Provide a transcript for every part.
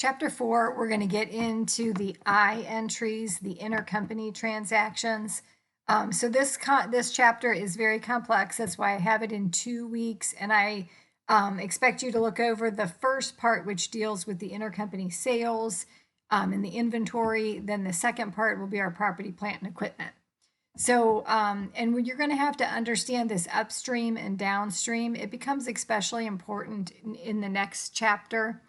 Chapter 4, we're going to get into the I entries, the intercompany transactions. So this chapter is very complex. That's why I have it in 2 weeks, and I expect you to look over the first part, which deals with the intercompany sales and the inventory. Then the second part will be our property, plant, and equipment. So, and you're going to have to understand this upstream and downstream. It becomes especially important in the next chapter.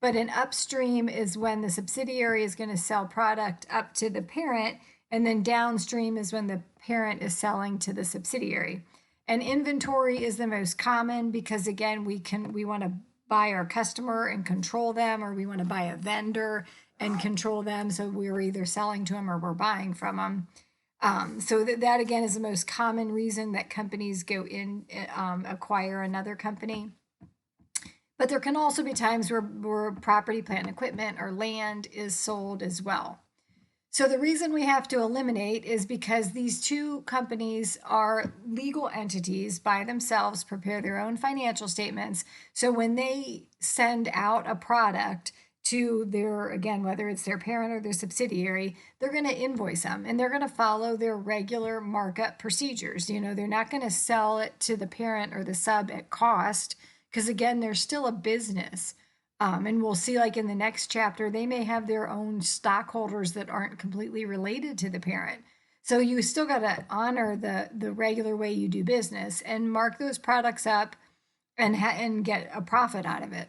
But an upstream is when the subsidiary is going to sell product up to the parent, and then downstream is when the parent is selling to the subsidiary. And inventory is the most common because, again, we want to buy our customer and control them, or we want to buy a vendor and control them. So we're either selling to them or we're buying from them. So that again is the most common reason that companies go in, acquire another company. But there can also be times where property, plant, and equipment or land is sold as well. So the reason we have to eliminate is because these two companies are legal entities by themselves, prepare their own financial statements. So when they send out a product to their, again, whether it's their parent or their subsidiary, they're going to invoice them and they're going to follow their regular markup procedures. You know, they're not going to sell it to the parent or the sub at cost because, again, they're still a business. And we'll see, like in the next chapter, they may have their own stockholders that aren't completely related to the parent. So you still got to honor the regular way you do business and mark those products up and get a profit out of it.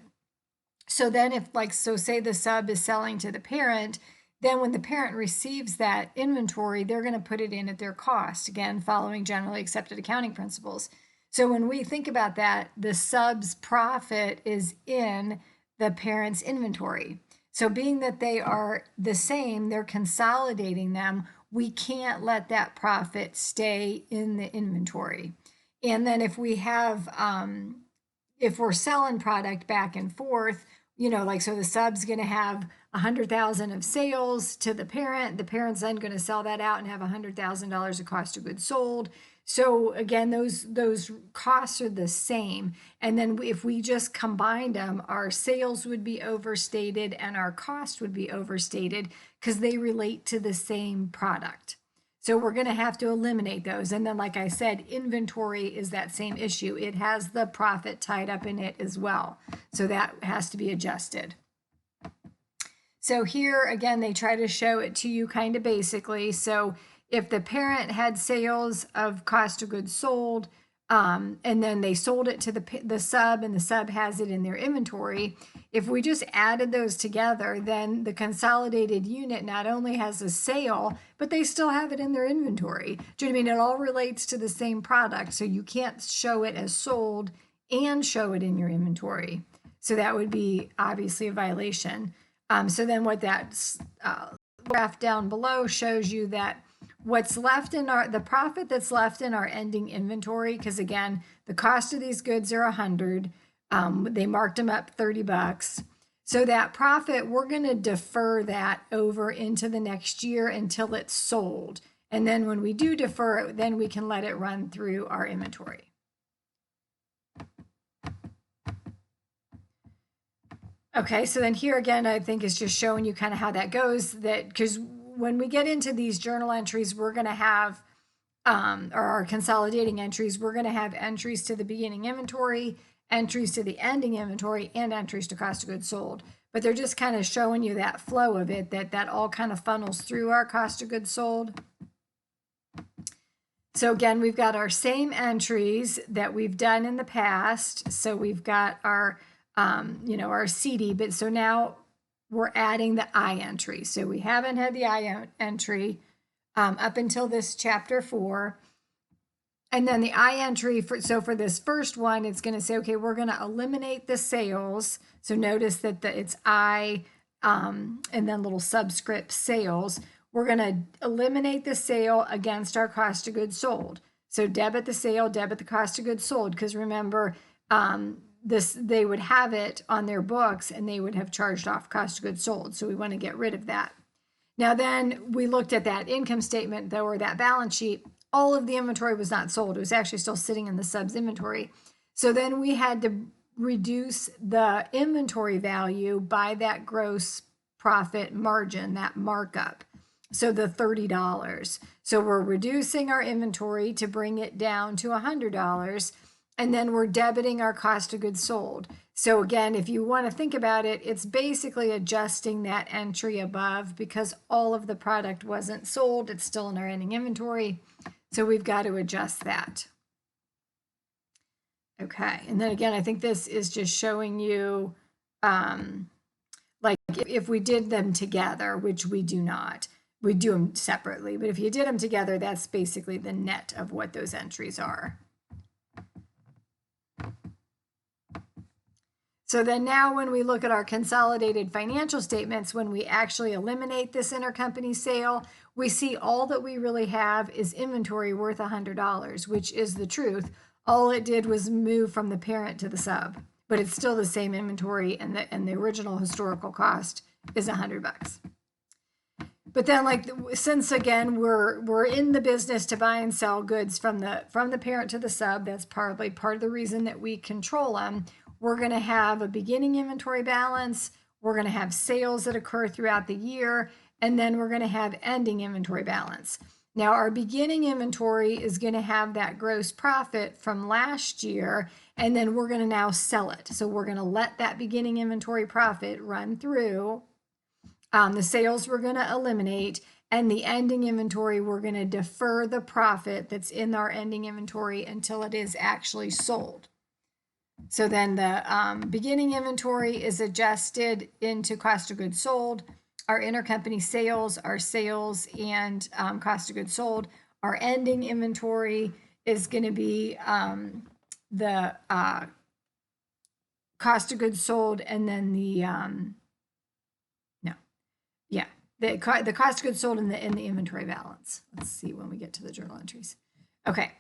So then if, like, so say the sub is selling to the parent, then when the parent receives that inventory, they're going to put it in at their cost, again, following generally accepted accounting principles. So when we think about that, the sub's profit is in the parent's inventory. So being that they are the same, they're consolidating them, we can't let that profit stay in the inventory. And then if we have, if we're selling product back and forth, you know, like, so the sub's going to have 100,000 of sales to the parent's then going to sell that out and have $100,000 of cost of goods sold. So again, those costs are the same. And then if we just combined them, our sales would be overstated and our cost would be overstated because they relate to the same product. So we're going to have to eliminate those. And then, like I said, inventory is that same issue. It has the profit tied up in it as well. So that has to be adjusted. So here, again, they try to show it to you kind of basically. So if the parent had sales of cost of goods sold, and then they sold it to the sub and the sub has it in their inventory, if we just added those together, then the consolidated unit not only has a sale, but they still have it in their inventory. Do you know what I mean? It all relates to the same product. So you can't show it as sold and show it in your inventory. So that would be obviously a violation. So then what that graph down below shows you that what's left in the profit that's left in our ending inventory, because again, the cost of these goods are 100. They marked them up $30. So that profit, we're going to defer that over into the next year until it's sold. And then when we do defer it, then we can let it run through our inventory. Okay, so then here again, I think is just showing you kind of how that goes, that because when we get into these journal entries, we're going to have, or our consolidating entries, we're going to have entries to the beginning inventory, entries to the ending inventory, and entries to cost of goods sold. But they're just kind of showing you that flow of it, that all kind of funnels through our cost of goods sold. So again, we've got our same entries that we've done in the past. So we've got our, our CD, but so now we're adding the I entry. So we haven't had the I entry up until this chapter 4. And then the I entry, for this first one, it's going to say, okay, we're going to eliminate the sales. So notice that it's I and then little subscript sales. We're going to eliminate the sale against our cost of goods sold. So debit the sale, debit the cost of goods sold. Because remember, they would have it on their books and they would have charged off cost of goods sold. So we want to get rid of that. Now then we looked at that income statement though, or that balance sheet. All of the inventory was not sold. It was actually still sitting in the sub's inventory. So then we had to reduce the inventory value by that gross profit margin, that markup. So the $30. So we're reducing our inventory to bring it down to $100, and then we're debiting our cost of goods sold. So again, if you want to think about it, it's basically adjusting that entry above because all of the product wasn't sold. It's still in our ending inventory. So we've got to adjust that. Okay, and then again, I think this is just showing you, like if we did them together, which we do not, we do them separately, but if you did them together, that's basically the net of what those entries are. So then now when we look at our consolidated financial statements, when we actually eliminate this intercompany sale, we see all that we really have is inventory worth $100, which is the truth. All it did was move from the parent to the sub, but it's still the same inventory, and the original historical cost is $100. But then, like, since again we're in the business to buy and sell goods from the parent to the sub, that's probably part of the reason that we control them. We're going to have a beginning inventory balance. We're going to have sales that occur throughout the year, and then we're going to have ending inventory balance. Now, our beginning inventory is going to have that gross profit from last year, and then we're going to now sell it. So we're going to let that beginning inventory profit run through. The sales we're going to eliminate, and the ending inventory, we're going to defer the profit that's in our ending inventory until it is actually sold. So then the beginning inventory is adjusted into cost of goods sold. Our intercompany sales, our sales and cost of goods sold. Our ending inventory is going to be the cost of goods sold, and then the the cost of goods sold in the inventory balance. Let's see when we get to the journal entries. Okay.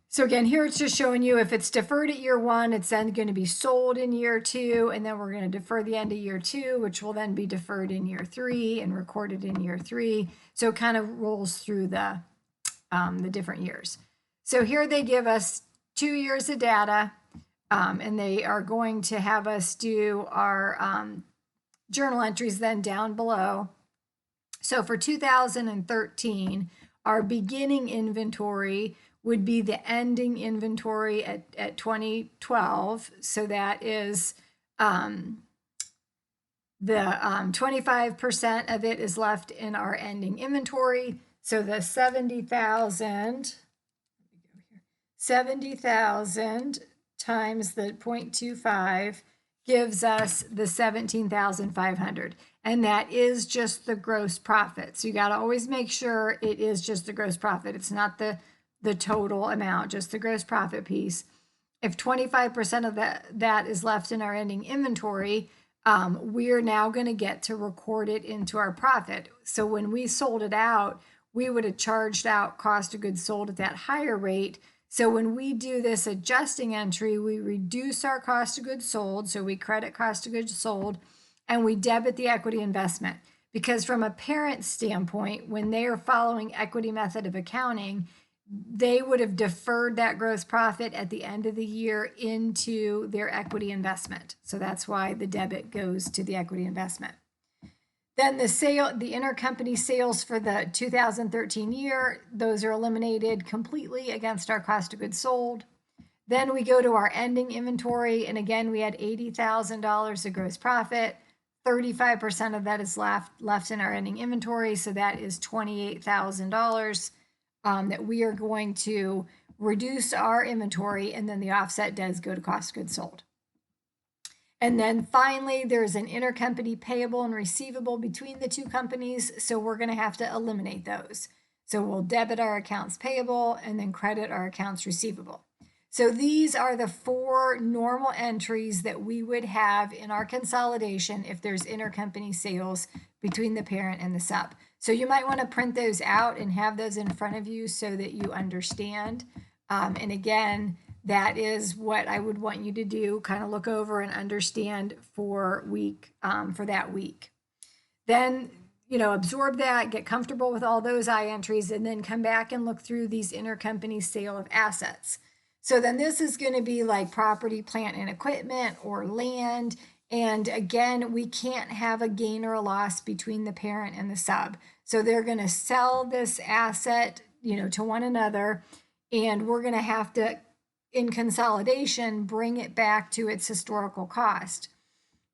So again, here it's just showing you if it's deferred at year 1, it's then going to be sold in year 2, and then we're going to defer the end of year 2, which will then be deferred in year 3 and recorded in year 3. So it kind of rolls through the different years. So here they give us 2 years of data, and they are going to have us do our journal entries then down below. So for 2013, our beginning inventory would be the ending inventory at 2012. So that is the 25% of it is left in our ending inventory. So the 70,000 times the 0.25 gives us the 17,500. And that is just the gross profit. So you got to always make sure it is just the gross profit. It's not the total amount, just the gross profit piece. If 25% of that is left in our ending inventory, we're now going to get to record it into our profit. So when we sold it out, we would have charged out cost of goods sold at that higher rate. So when we do this adjusting entry, we reduce our cost of goods sold. So we credit cost of goods sold, and we debit the equity investment. Because from a parent standpoint, when they are following equity method of accounting, they would have deferred that gross profit at the end of the year into their equity investment. So that's why the debit goes to the equity investment. Then the intercompany sales for the 2013 year, those are eliminated completely against our cost of goods sold. Then we go to our ending inventory, and again, we had $80,000 of gross profit. 35% of that is left in our ending inventory, so that is $28,000. That we are going to reduce our inventory, and then the offset does go to cost of goods sold. And then finally, there's an intercompany payable and receivable between the two companies, so we're going to have to eliminate those. So we'll debit our accounts payable and then credit our accounts receivable. So these are the 4 normal entries that we would have in our consolidation if there's intercompany sales between the parent and the sub. So you might want to print those out and have those in front of you so that you understand. And again, that is what I would want you to do, kind of look over and understand for that week. Then, absorb that, get comfortable with all those I entries, and then come back and look through these intercompany sale of assets. So then this is going to be like property, plant, and equipment or land. And again, we can't have a gain or a loss between the parent and the sub. So they're going to sell this asset, to one another, and we're going to have to, in consolidation, bring it back to its historical cost.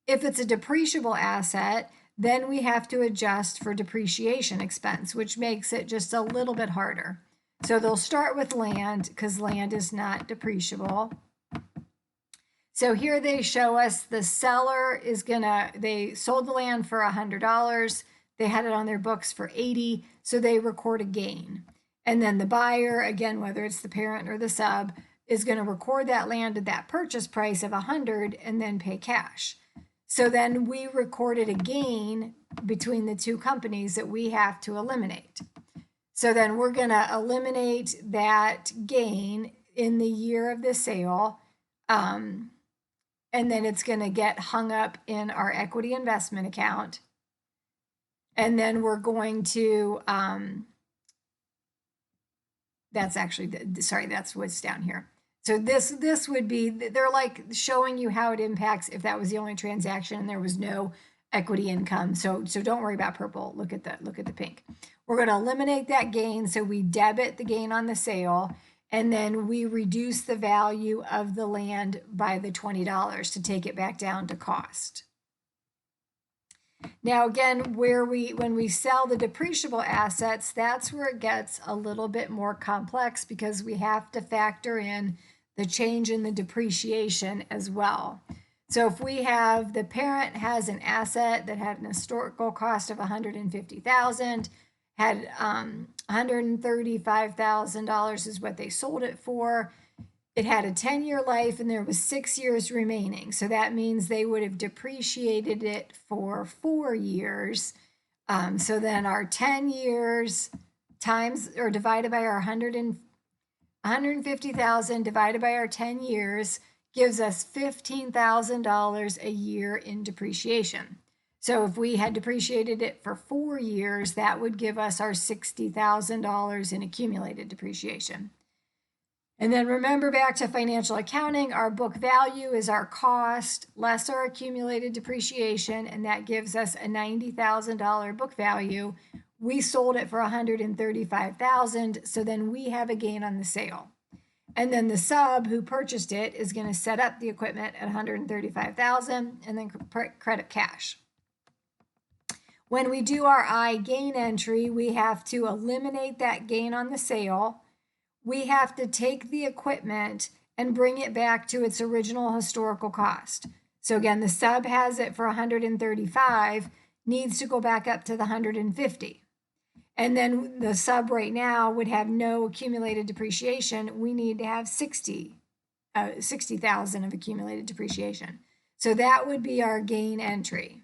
If it's a depreciable asset, then we have to adjust for depreciation expense, which makes it just a little bit harder. So they'll start with land because land is not depreciable. So here they show us the seller they sold the land for $100. They had it on their books for $80, so they record a gain. And then the buyer, again, whether it's the parent or the sub, is going to record that land at that purchase price of $100 and then pay cash. So then we recorded a gain between the two companies that we have to eliminate. So then we're going to eliminate that gain in the year of the sale. And then it's going to get hung up in our equity investment account. And then we're going to, that's what's down here. So this would be, they're like showing you how it impacts if that was the only transaction and there was no equity income. So don't worry about purple. Look at the pink. We're going to eliminate that gain. So we debit the gain on the sale, and then we reduce the value of the land by the $20 to take it back down to cost. Now, again, when we sell the depreciable assets, that's where it gets a little bit more complex because we have to factor in the change in the depreciation as well. So if we have the parent has an asset that had an historical cost of $150,000, had $135,000 is what they sold it for. It had a 10-year life and there was 6 years remaining. So that means they would have depreciated it for 4 years. So then our 10 years times or divided by our 150,000 divided by our 10 years gives us $15,000 a year in depreciation. So if we had depreciated it for 4 years, that would give us our $60,000 in accumulated depreciation. And then remember, back to financial accounting, our book value is our cost less our accumulated depreciation, and that gives us a $90,000 book value. We sold it for $135,000, so then we have a gain on the sale. And then the sub who purchased it is going to set up the equipment at $135,000 and then credit cash. When we do our I gain entry, we have to eliminate that gain on the sale. We have to take the equipment and bring it back to its original historical cost. So again, the sub has it for $135, needs to go back up to the $150. And then the sub right now would have no accumulated depreciation. We need to have $60,000 of accumulated depreciation. So that would be our gain entry.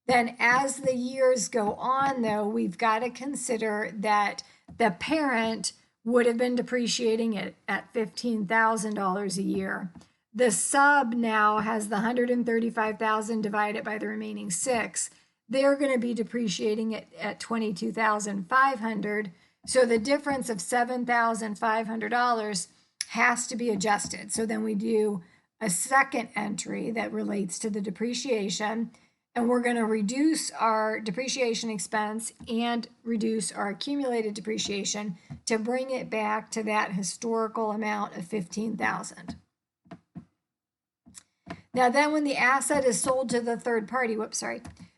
Then as the years go on, though, we've got to consider that the parent would have been depreciating it at $15,000 a year. The sub now has the $135,000 divided by the remaining 6. They're going to be depreciating it at $22,500. So the difference of $7,500 has to be adjusted. So then we do a second entry that relates to the depreciation, and we're going to reduce our depreciation expense and reduce our accumulated depreciation to bring it back to that historical amount of $15,000. Now then when the asset is sold to the third party,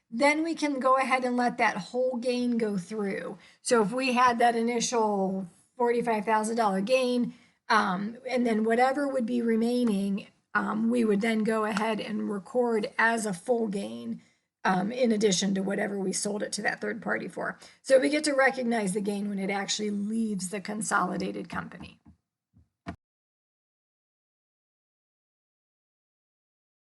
then we can go ahead and let that whole gain go through. So if we had that initial $45,000 gain, and then whatever would be remaining, we would then go ahead and record as a full gain in addition to whatever we sold it to that third party for. So we get to recognize the gain when it actually leaves the consolidated company.